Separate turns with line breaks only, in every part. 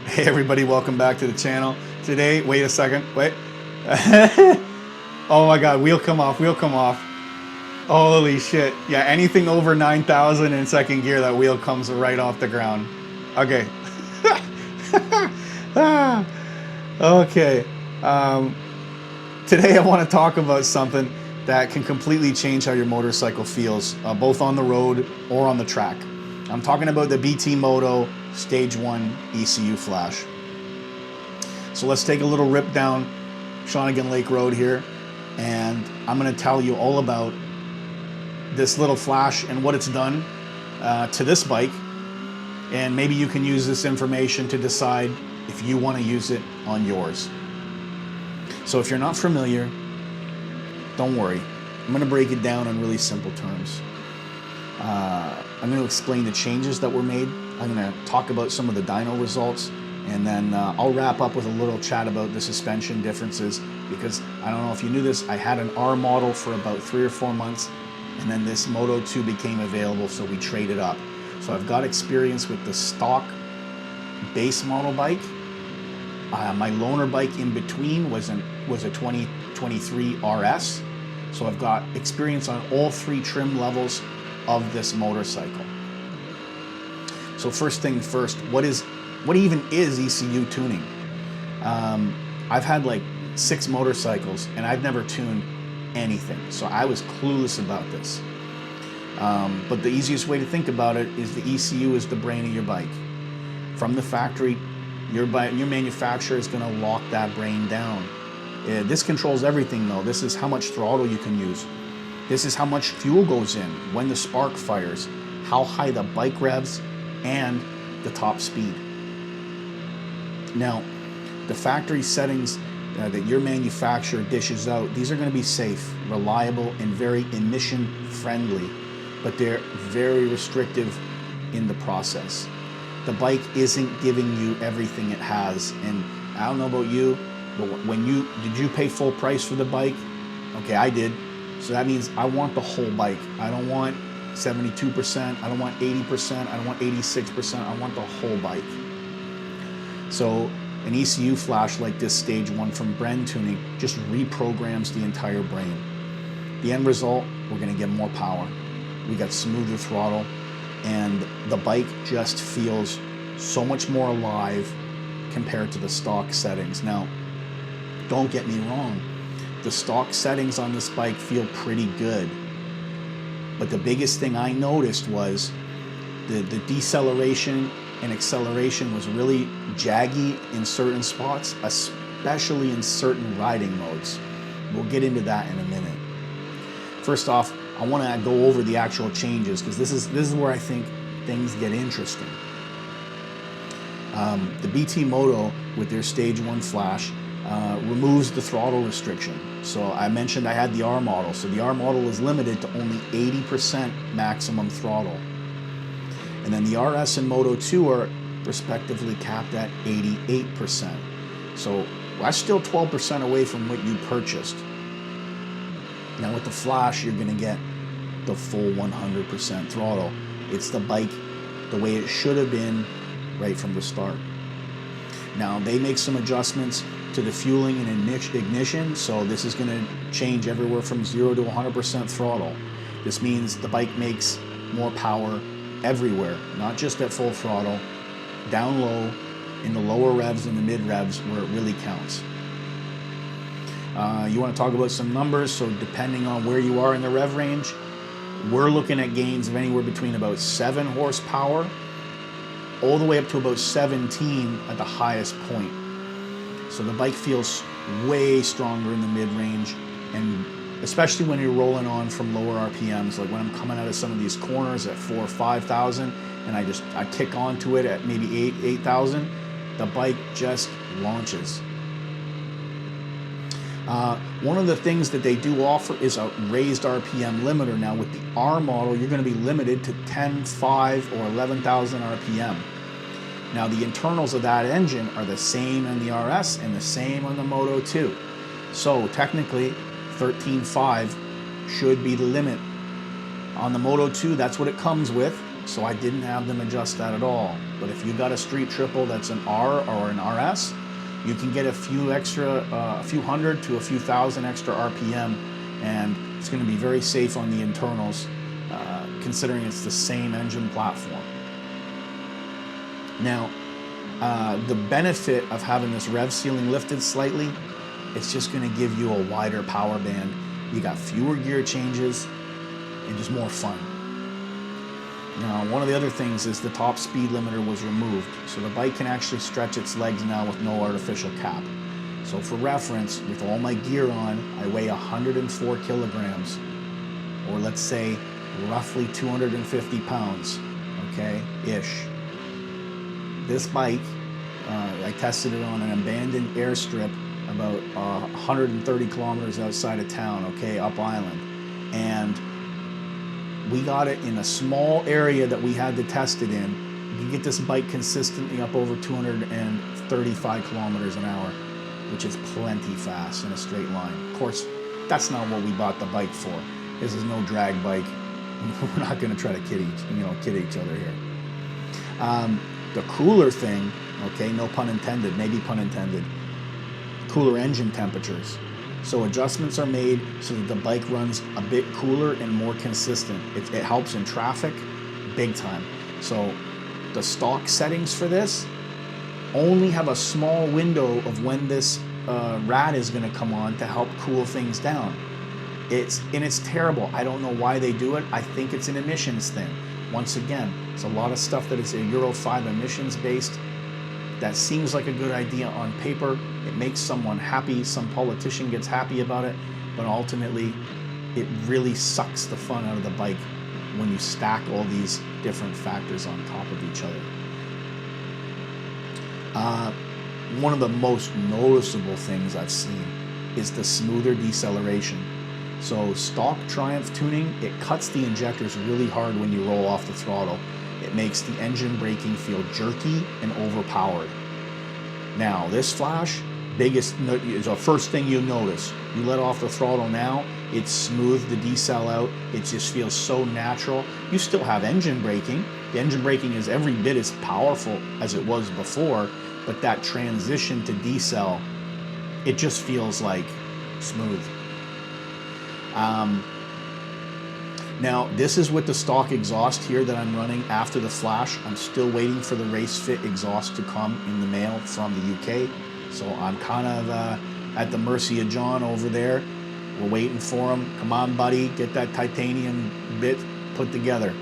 Hey everybody, welcome back to the channel. Today, wait a second, wait. Oh my God, wheel come off, wheel come off. Holy shit. Yeah, anything over 9,000 in second gear, that wheel comes right off the ground. Okay. Okay. Today I want to talk about something that can completely change how your motorcycle feels, both on the road or on the track. I'm talking about the BT Moto Stage 1 ECU Flash. So let's take a little rip down Shawnigan Lake Road here, and I'm going to tell you all about this little flash and what it's done to this bike, and maybe you can use this information to decide if you want to use it on yours. So if you're not familiar, don't worry. I'm going to break it down in really simple terms. I'm going to explain the changes that were made. I'm going to talk about some of the dyno results, and then I'll wrap up with a little chat about the suspension differences, because I don't know if you knew this, I had an R model for about 3 or 4 months, and then this Moto2 became available, so we traded up. So I've got experience with the stock base model bike. My loaner bike in between was a 2023 RS. So I've got experience on all 3 trim levels of this motorcycle. So first thing first, what even is ECU tuning? I've had like 6 motorcycles and I've never tuned anything. So I was clueless about this. But the easiest way to think about it is the ECU is the brain of your bike. From the factory, your manufacturer is going to lock that brain down. This controls everything though. This is how much throttle you can use. This is how much fuel goes in, when the spark fires, how high the bike revs, and the top speed. Now, the factory settings that your manufacturer dishes out, these are going to be safe, reliable, and very emission friendly, but they're very restrictive in the process. The bike isn't giving you everything it has, and I don't know about you, but did you pay full price for the bike? Okay, I did. So that means I want the whole bike. I don't want 72%, I don't want 80%, I don't want 86%, I want the whole bike. So an ECU flash like this Stage 1 from Bren Tuning just reprograms the entire brain. The end result, we're gonna get more power. We got smoother throttle, and the bike just feels so much more alive compared to the stock settings. Now, don't get me wrong, the stock settings on this bike feel pretty good. But the biggest thing I noticed was the deceleration and acceleration was really jaggy in certain spots, especially in certain riding modes. We'll get into that in a minute. First off, I want to go over the actual changes, because this is where I think things get interesting. The BT Moto with their Stage 1 flash removes the throttle restriction. So I mentioned I had the R model. So the R model is limited to only 80% maximum throttle. And then the RS and Moto2 are respectively capped at 88%. So that's still 12% away from what you purchased. Now with the Flash, you're gonna get the full 100% throttle. It's the bike the way it should have been right from the start. Now they make some adjustments to the fueling and ignition, so this is going to change everywhere from 0 to 100% throttle. This means the bike makes more power everywhere, not just at full throttle, down low, in the lower revs and the mid revs where it really counts. You want to talk about some numbers, so depending on where you are in the rev range, we're looking at gains of anywhere between about 7 horsepower all the way up to about 17 at the highest point. So the bike feels way stronger in the mid-range, and especially when you're rolling on from lower RPMs, like when I'm coming out of some of these corners at 4,000 or 5,000, and I kick onto it at maybe 8,000, the bike just launches. One of the things that they do offer is a raised RPM limiter. Now with the R model, you're going to be limited to 10, 5, or 11,000 RPM. Now the internals of that engine are the same in the RS and the same on the Moto2. So technically 13.5 should be the limit. On the Moto2, that's what it comes with, so I didn't have them adjust that at all. But if you got a street triple that's an R or an RS, you can get a few hundred to a few thousand extra RPM, and it's going to be very safe on the internals, considering it's the same engine platform. Now, the benefit of having this rev ceiling lifted slightly, it's just going to give you a wider power band. You got fewer gear changes and just more fun. Now, one of the other things is the top speed limiter was removed, so the bike can actually stretch its legs now with no artificial cap. So for reference, with all my gear on, I weigh 104 kilograms, or let's say roughly 250 pounds, okay, ish. This bike, I tested it on an abandoned airstrip about 130 kilometers outside of town, okay, up island. And we got it in a small area that we had to test it in. You can get this bike consistently up over 235 kilometers an hour, which is plenty fast in a straight line. Of course, that's not what we bought the bike for. This is no drag bike. We're not going to try to kid each other here. The cooler thing, okay, no pun intended, maybe pun intended, cooler engine temperatures. So adjustments are made so that the bike runs a bit cooler and more consistent. It helps in traffic big time. So the stock settings for this only have a small window of when this rad is going to come on to help cool things down. It's terrible. I don't know why they do it. I think it's an emissions thing. Once again, it's a lot of stuff that is a Euro 5 emissions based. That seems like a good idea on paper. It makes someone happy. Some politician gets happy about it. But ultimately, it really sucks the fun out of the bike when you stack all these different factors on top of each other. One of the most noticeable things I've seen is the smoother deceleration. So stock Triumph tuning, it cuts the injectors really hard when you roll off the throttle. It makes the engine braking feel jerky and overpowered. Now, this Flash, is the first thing you notice. You let off the throttle now, it's smooth the decel out. It just feels so natural. You still have engine braking. The engine braking is every bit as powerful as it was before, but that transition to decel, it just feels like smooth. Now, this is with the stock exhaust here that I'm running after the Flash. I'm still waiting for the race fit exhaust to come in the mail from the UK. So I'm kind of at the mercy of John over there. We're waiting for him. Come on, buddy, get that titanium bit put together.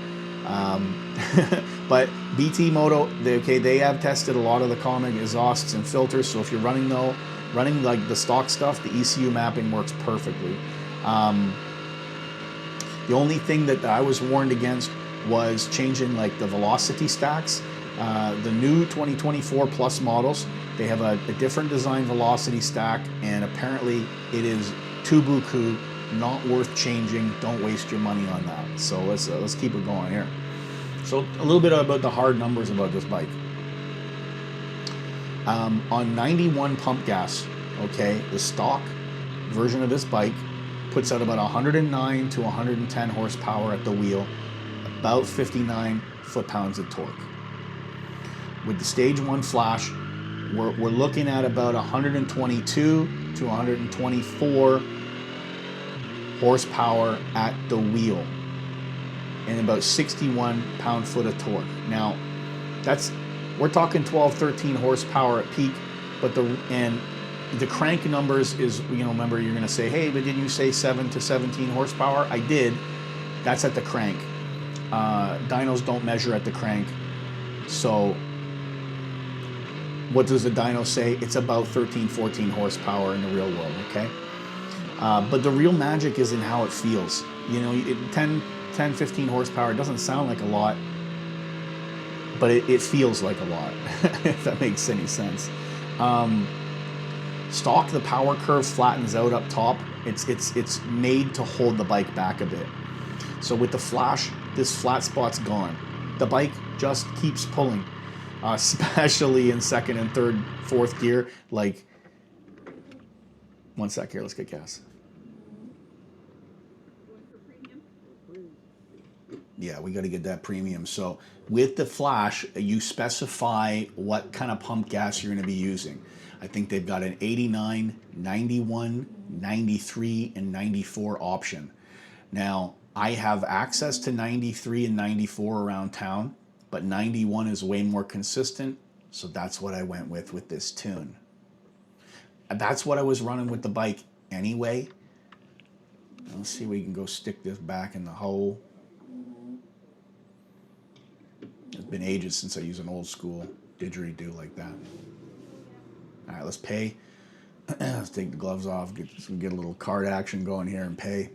But BT Moto, they have tested a lot of the common exhausts and filters. So if you're running like the stock stuff, the ECU mapping works perfectly. The only thing that I was warned against was changing like the velocity stacks. The new 2024 Plus models, they have a different design velocity stack, and apparently it is too buku, not worth changing. Don't waste your money on that. So let's keep it going here. So a little bit about the hard numbers about this bike. On 91 pump gas, okay, the stock version of this bike puts out about 109 to 110 horsepower at the wheel, about 59 foot-pounds of torque. With the Stage 1 Flash, we're looking at about 122 to 124 horsepower at the wheel and about 61 pound-foot of torque. Now, we're talking 12, 13 horsepower at peak, but the crank numbers is, remember, you're going to say, hey, but didn't you say 7 to 17 horsepower? I did. That's at the crank. Dynos don't measure at the crank. So what does the dyno say? It's about 13, 14 horsepower in the real world, okay? But the real magic is in how it feels. 10, 15 horsepower, it doesn't sound like a lot, but it feels like a lot, if that makes any sense. Stock, the power curve flattens out up top. It's made to hold the bike back a bit. So with the Flash, this flat spot's gone. The bike just keeps pulling, especially in second and third, fourth gear. Like, one sec here, let's get gas. Yeah, we got to get that premium. So with the Flash, you specify what kind of pump gas you're going to be using. I think they've got an 89, 91, 93, and 94 option. Now, I have access to 93 and 94 around town, but 91 is way more consistent, so that's what I went with this tune. That's what I was running with the bike anyway. Let's see if we can go stick this back in the hole. It's been ages since I used an old school didgeridoo like that. All right, let's pay. Let's take the gloves off, get a little card action going here and pay.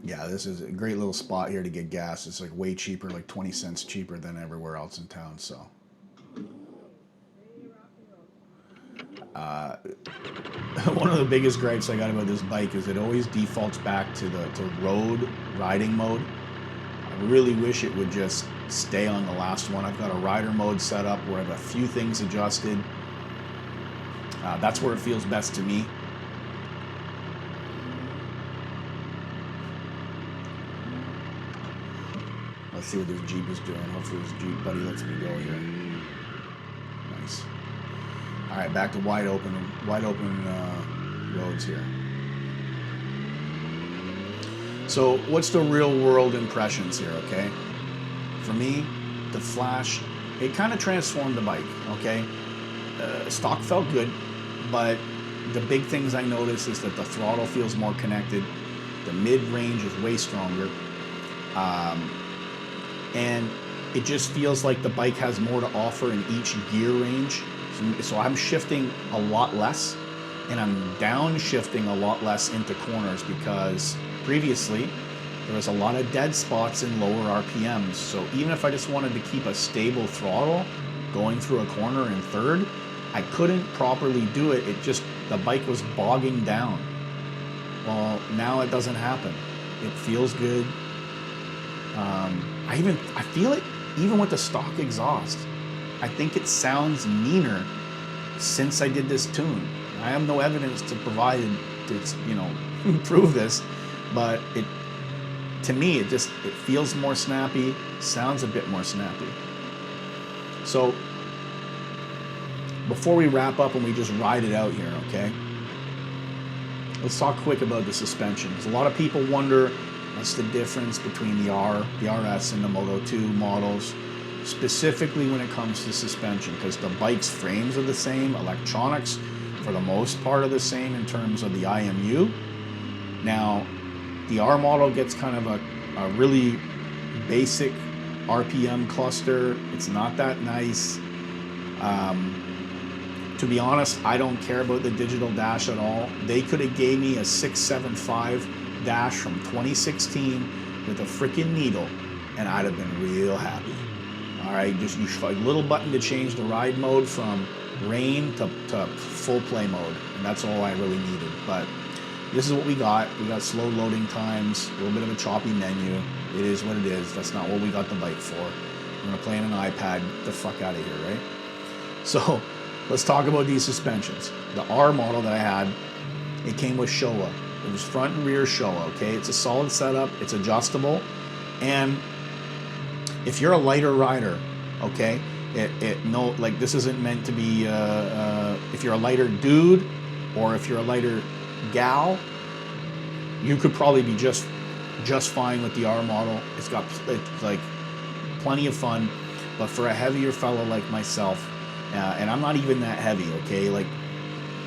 Yeah, this is a great little spot here to get gas. It's like way cheaper, like 20 cents cheaper than everywhere else in town, so. One of the biggest gripes I got about this bike is it always defaults back to road riding mode. I really wish it would just stay on the last one. I've got a rider mode set up where I have a few things adjusted. That's where it feels best to me. Let's see what this Jeep is doing. Hopefully this Jeep buddy lets me go here. Nice. All right, back to wide open roads here. So what's the real world impressions here, okay? For me, the Flash, it kind of transformed the bike, okay? Stock felt good, but the big things I noticed is that the throttle feels more connected. The mid-range is way stronger. And it just feels like the bike has more to offer in each gear range. So I'm shifting a lot less, and I'm downshifting a lot less into corners because previously there was a lot of dead spots in lower RPMs. So even if I just wanted to keep a stable throttle going through a corner in third, I couldn't properly do it. The bike was bogging down. Well, now it doesn't happen. It feels good. I feel it even with the stock exhaust. I think it sounds meaner since I did this tune. I have no evidence to provide to prove this, but to me it feels more snappy, sounds a bit more snappy. So before we wrap up and we just ride it out here, okay? Let's talk quick about the suspension. Because a lot of people wonder what's the difference between the RS and the Moto2 models, specifically when it comes to suspension, because the bike's frames are the same, electronics for the most part are the same in terms of the IMU. Now, the R model gets kind of a really basic RPM cluster. It's not that nice. To be honest, I don't care about the digital dash at all. They could have gave me a 675 dash from 2016 with a freaking needle, and I'd have been real happy. All right, just use a little button to change the ride mode from rain to full play mode, and that's all I really needed. But this is what we got. We got slow loading times, a little bit of a choppy menu. It is what it is. That's not what we got the bike for. I'm gonna play on an iPad. Get the fuck out of here, right? So let's talk about these suspensions. The R model that I had, it came with Showa. It was front and rear Showa, okay? It's a solid setup, it's adjustable, and if you're a lighter rider, okay, this isn't meant to be, if you're a lighter dude or if you're a lighter gal, you could probably be just fine with the R model. It's like plenty of fun, but for a heavier fellow like myself, and I'm not even that heavy, okay, like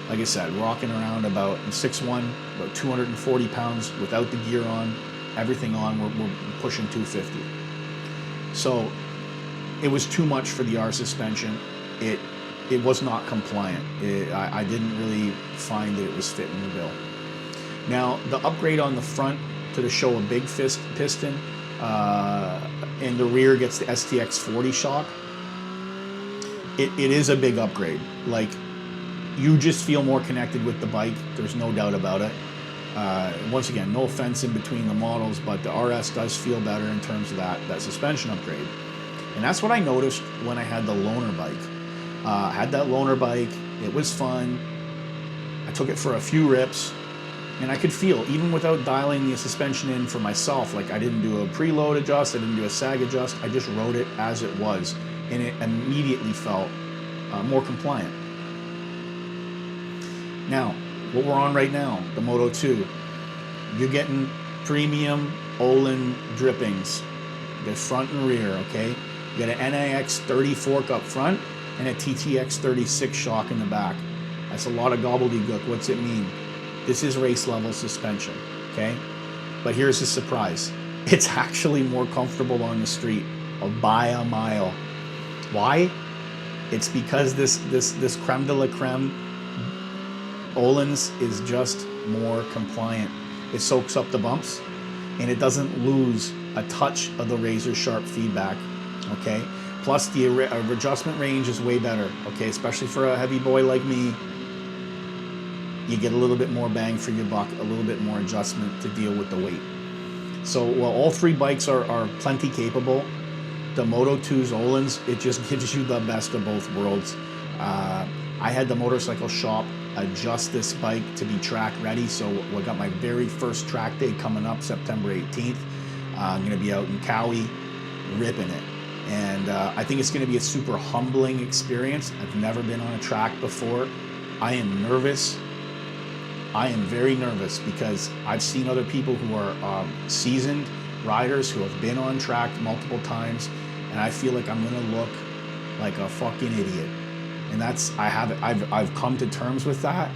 I said, rocking around about 6'1", about 240 pounds without the gear on, everything on, we're pushing 250. So it was too much for the R suspension. It was not compliant. I didn't really find that it was fitting the bill. Now, the upgrade on the front to the Showa big fist piston, and the rear gets the STX 40 shock. It is a big upgrade. Like, you just feel more connected with the bike. There's no doubt about it. Once again, no offense in between the models, but the RS does feel better in terms of that suspension upgrade. And that's what I noticed when I had the loaner bike. I had that loaner bike, it was fun. I took it for a few rips, and I could feel, even without dialing the suspension in for myself, like I didn't do a preload adjust, I didn't do a sag adjust, I just rode it as it was, and it immediately felt more compliant. Now, what we're on right now, the Moto2, you're getting premium Olin drippings, the front and rear, okay? You got an NAX 30 fork up front and a TTX 36 shock in the back. That's a lot of gobbledygook. What's it mean? This is race level suspension, okay? But here's the surprise. It's actually more comfortable on the street by a mile. Why? It's because this creme de la creme Olin's is just more compliant. It soaks up the bumps and it doesn't lose a touch of the razor sharp feedback, okay? Plus the adjustment range is way better, okay? Especially for a heavy boy like me, you get a little bit more bang for your buck, a little bit more adjustment to deal with the weight. So while all three bikes are plenty capable, the Moto2's Olin's, it just gives you the best of both worlds. I had the motorcycle shop adjust this bike to be track ready, so I got my very first track day coming up September 18th. I'm gonna be out in Cowie ripping it. And I think it's gonna be a super humbling experience. I've never been on a track before. I am nervous. I am very nervous because I've seen other people who are seasoned riders who have been on track multiple times, and I feel like I'm gonna look like a fucking idiot. And I've come to terms with that.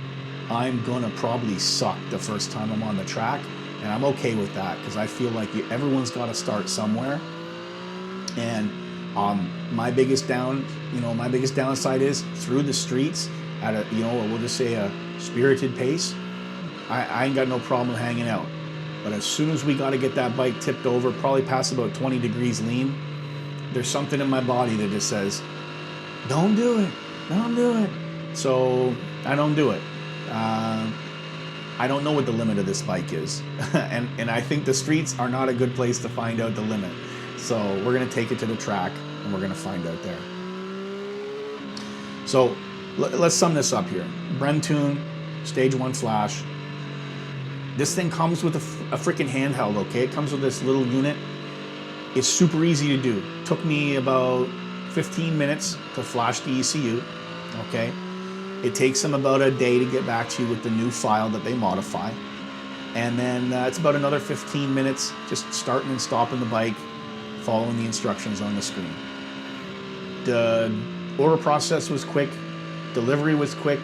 I'm gonna probably suck the first time I'm on the track, and I'm okay with that because I feel like everyone's got to start somewhere. And my biggest downside is through the streets at a, we'll just say a spirited pace. I ain't got no problem hanging out. But as soon as we got to get that bike tipped over, probably past about 20 degrees lean, there's something in my body that just says, don't do it, don't do it. So I don't do it. I don't know what the limit of this bike is. and I think the streets are not a good place to find out the limit. So we're gonna take it to the track and we're gonna find out there. So let's sum this up here. Bren tune, stage 1 flash. This thing comes with a freaking handheld, okay? It comes with this little unit. It's super easy to do. Took me about 15 minutes to flash the ECU, okay? It takes them about a day to get back to you with the new file that they modify. And then it's about another 15 minutes just starting and stopping the bike, following the instructions on the screen. The order process was quick, delivery was quick.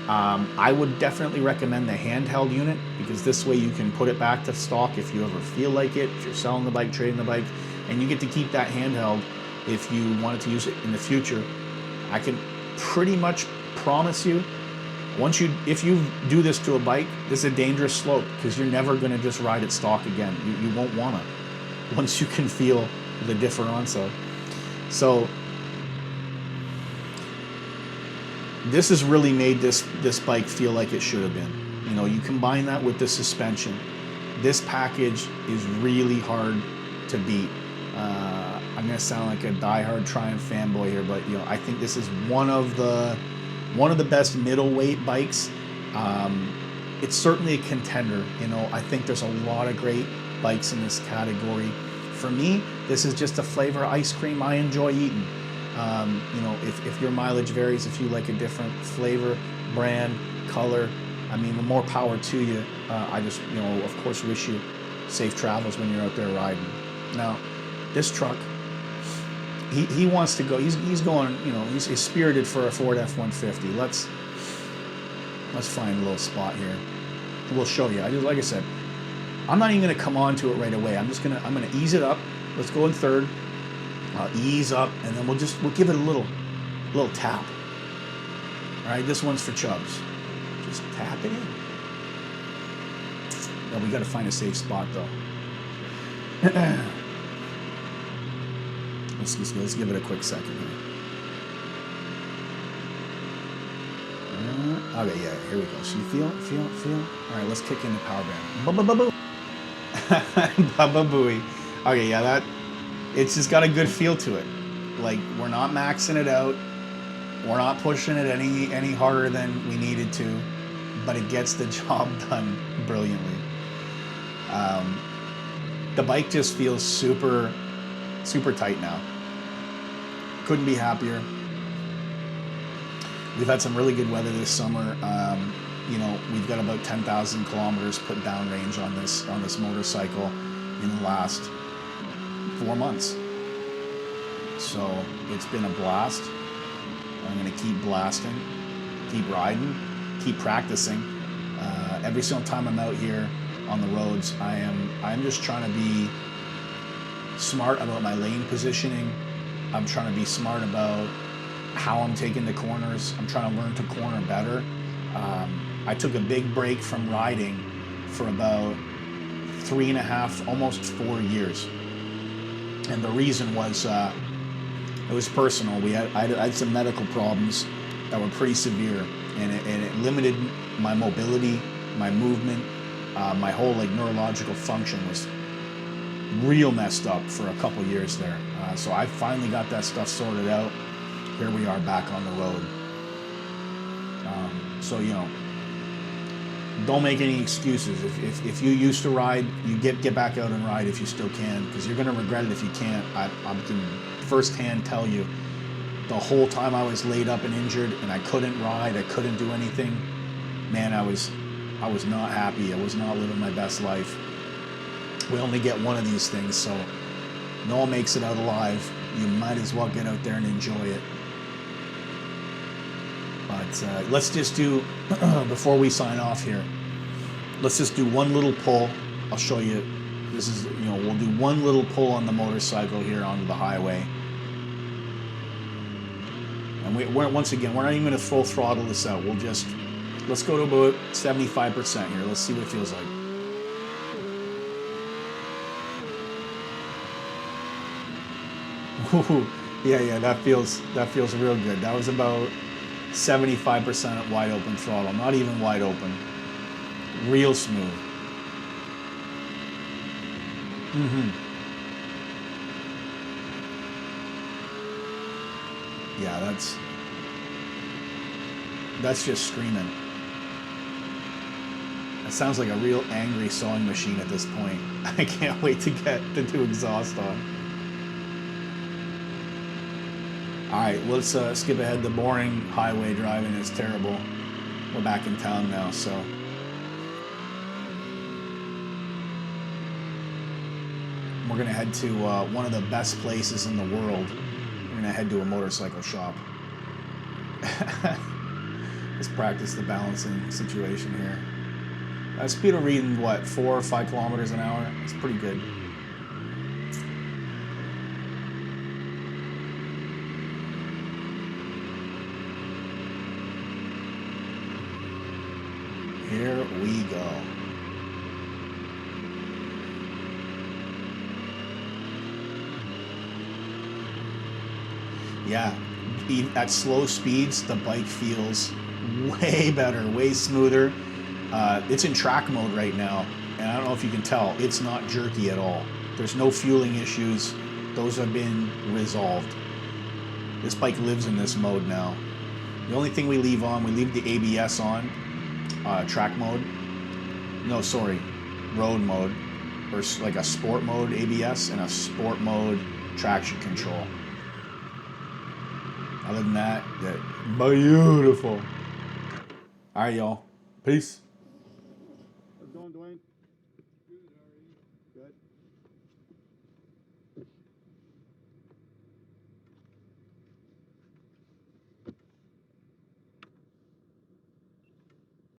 I would definitely recommend the handheld unit because this way you can put it back to stock if you ever feel like it, if you're selling the bike, trading the bike, and you get to keep that handheld if you wanted to use it in the future. I can pretty much promise you, if you do this to a bike, this is a dangerous slope because you're never going to just ride it stock again. You won't want to once you can feel the differential. So this has really made this bike feel like it should have been. You combine that with the suspension. This package is really hard to beat. I'm gonna sound like a diehard Triumph fanboy here, but I think this is one of the best middleweight bikes. It's certainly a contender. I think there's a lot of great bikes in this category. For me, this is just a flavor of ice cream I enjoy eating. If your mileage varies, if you like a different flavor, brand, color, the more power to you. I just, of course, wish you safe travels when you're out there riding. Now, this truck, he wants to go. He's going. He's spirited for a Ford F-150. Let's find a little spot here. We'll show you. Like I said, I'm not even going to come on to it right away. I'm gonna ease it up. Let's go in third. Ease up, and then we'll give it a little tap. All right, this one's for Chubbs. Just tap it in. Now we got to find a safe spot though. Let's give it a quick second here. Okay, yeah, here we go. So you feel? All right, let's kick in the power band. Ba-ba-ba-boo. Ba-ba-booey. Okay, yeah, it's just got a good feel to it. Like, we're not maxing it out. We're not pushing it any harder than we needed to, but it gets the job done brilliantly. The bike just feels super, super tight now. Couldn't be happier. We've had some really good weather this summer. You know, we've got about 10,000 kilometers put down range on this motorcycle in the last 4 months. So it's been a blast. I'm going to keep blasting, keep riding, keep practicing. Every single time I'm out here on the roads, I'm just trying to be smart about my lane positioning. I'm trying to be smart about how I'm taking the corners. I'm trying to learn to corner better. I took a big break from riding for about 3.5, almost 4 years. And the reason was, it was personal. I had some medical problems that were pretty severe, and it limited my mobility, my movement, my whole like neurological function was real messed up for a couple years there. So I finally got that stuff sorted out. Here we are back on the road. So, you know, don't make any excuses. If you used to ride, you get back out and ride if you still can, because you're going to regret it if you can't. I can firsthand tell you, the whole time I was laid up and injured and I couldn't ride, I couldn't do anything, man, I was not happy. I was not living my best life. We only get one of these things, so no one makes it out alive. You might as well get out there and enjoy it. But let's just do, before we sign off here, let's just do one little pull. I'll show you. This is, you know, we'll do one little pull on the motorcycle here onto the highway. And we're once again, we're not even going to full throttle this out. We'll just, let's go to about 75% here. Let's see what it feels like. Ooh, yeah, that feels real good. That was about 75% at wide open throttle. Not even wide open. Real smooth. Yeah, that's just screaming. It sounds like a real angry sewing machine at this point. I can't wait to get the new exhaust on. All right, let's skip ahead. The boring highway driving is terrible. We're back in town now, so. We're gonna head to one of the best places in the world. We're gonna head to a motorcycle shop. Let's practice the balancing situation here. Speed of reading, what, 4 or 5 kilometers an hour? It's pretty good. Here we go. Yeah, at slow speeds, the bike feels way better, way smoother. It's in track mode right now, and I don't know if you can tell, it's not jerky at all. There's no fueling issues. Those have been resolved. This bike lives in this mode now. The only thing we leave on, we leave the ABS on, track mode. No, sorry, road mode, or like a sport mode ABS and a sport mode traction control. Other than that, beautiful. All right, y'all. Peace.
How's it going, Dwayne? Good.